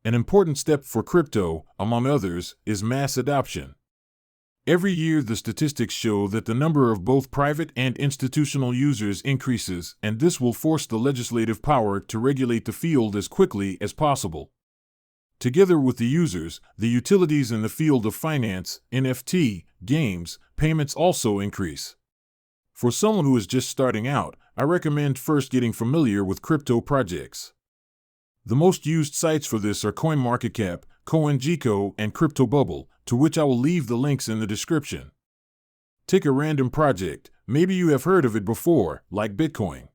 An important step for crypto, among others, is mass adoption. Every year, the statistics show that the number of both private and institutional users increases, and this will force the legislative power to regulate the field as quickly as possible. Together with the users, the utilities in the field of finance, NFT, games, payments also increase. For someone who is just starting out, I recommend first getting familiar with crypto projects. The most used sites for this are CoinMarketCap, CoinGecko, and CryptoBubble, to which I will leave the links in the description. Take a random project, maybe you have heard of it before, like Bitcoin.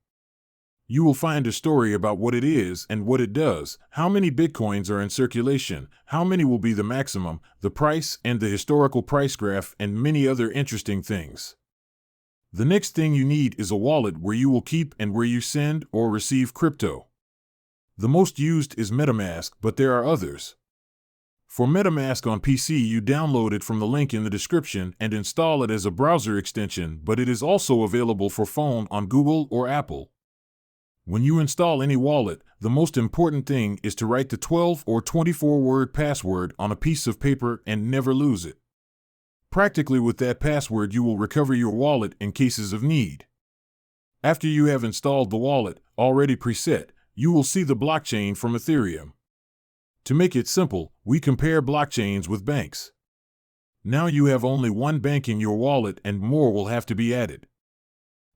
You will find a story about what it is and what it does, how many Bitcoins are in circulation, how many will be the maximum, the price and the historical price graph, and many other interesting things. The next thing you need is a wallet where you will keep and where you send or receive crypto. The most used is MetaMask, but there are others. For MetaMask on PC, you download it from the link in the description and install it as a browser extension, but it is also available for phone on Google or Apple. When you install any wallet, the most important thing is to write the 12 or 24-word password on a piece of paper and never lose it. Practically, with that password, you will recover your wallet in cases of need. After you have installed the wallet, already preset, you will see the blockchain from Ethereum. To make it simple, we compare blockchains with banks. Now you have only one bank in your wallet and more will have to be added.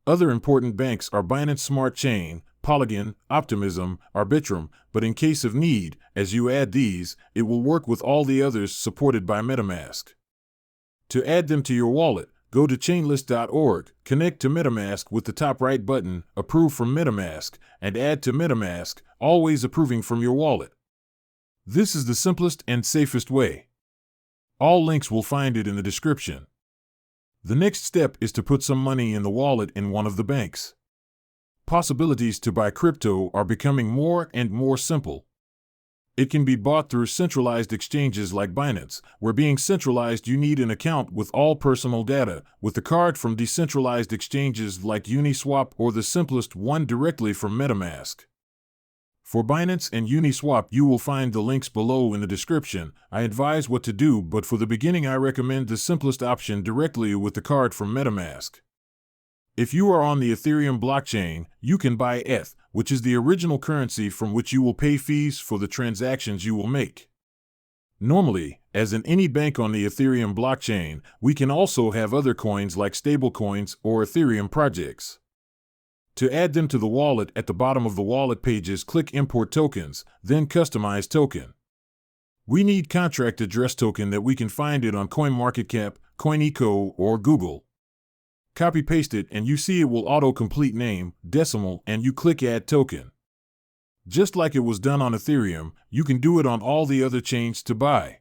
Other important banks are Binance Smart Chain, Polygon, Optimism, Arbitrum, but in case of need, as you add these, it will work with all the others supported by MetaMask. To add them to your wallet, go to chainlist.org, connect to MetaMask with the top right button, Approve from MetaMask, and add to MetaMask, always approving from your wallet. This is the simplest and safest way. All links will find it in the description. The next step is to put some money in the wallet in one of the banks. Possibilities to buy crypto are becoming more and more simple. It can be bought through centralized exchanges like Binance, where being centralized you need an account with all personal data, with the card from decentralized exchanges like Uniswap or the simplest one directly from MetaMask. For Binance and Uniswap, you will find the links below in the description. I advise what to do, but for the beginning I recommend the simplest option directly with the card from MetaMask. If you are on the Ethereum blockchain, you can buy ETH, which is the original currency from which you will pay fees for the transactions you will make. Normally, as in any bank on the Ethereum blockchain, we can also have other coins like stablecoins or Ethereum projects. To add them to the wallet, at the bottom of the wallet pages, click Import Tokens, then Customize Token. We need contract address token that we can find it on CoinMarketCap, CoinGecko, or Google. Copy-paste it and you see it will auto-complete name, decimal, and you click Add Token. Just like it was done on Ethereum, you can do it on all the other chains to buy.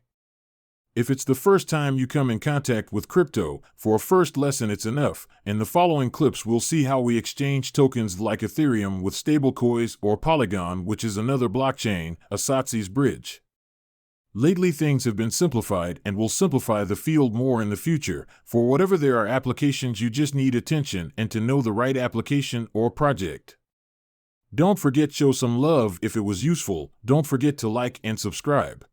If it's the first time you come in contact with crypto, for a first lesson it's enough. In the following clips we'll see how we exchange tokens like Ethereum with stablecoins or Polygon, which is another blockchain, Asatsi's bridge. Lately things have been simplified and will simplify the field more in the future. For whatever there are applications, you just need attention and to know the right application or project. Don't forget, show some love if it was useful. Don't forget to like and subscribe.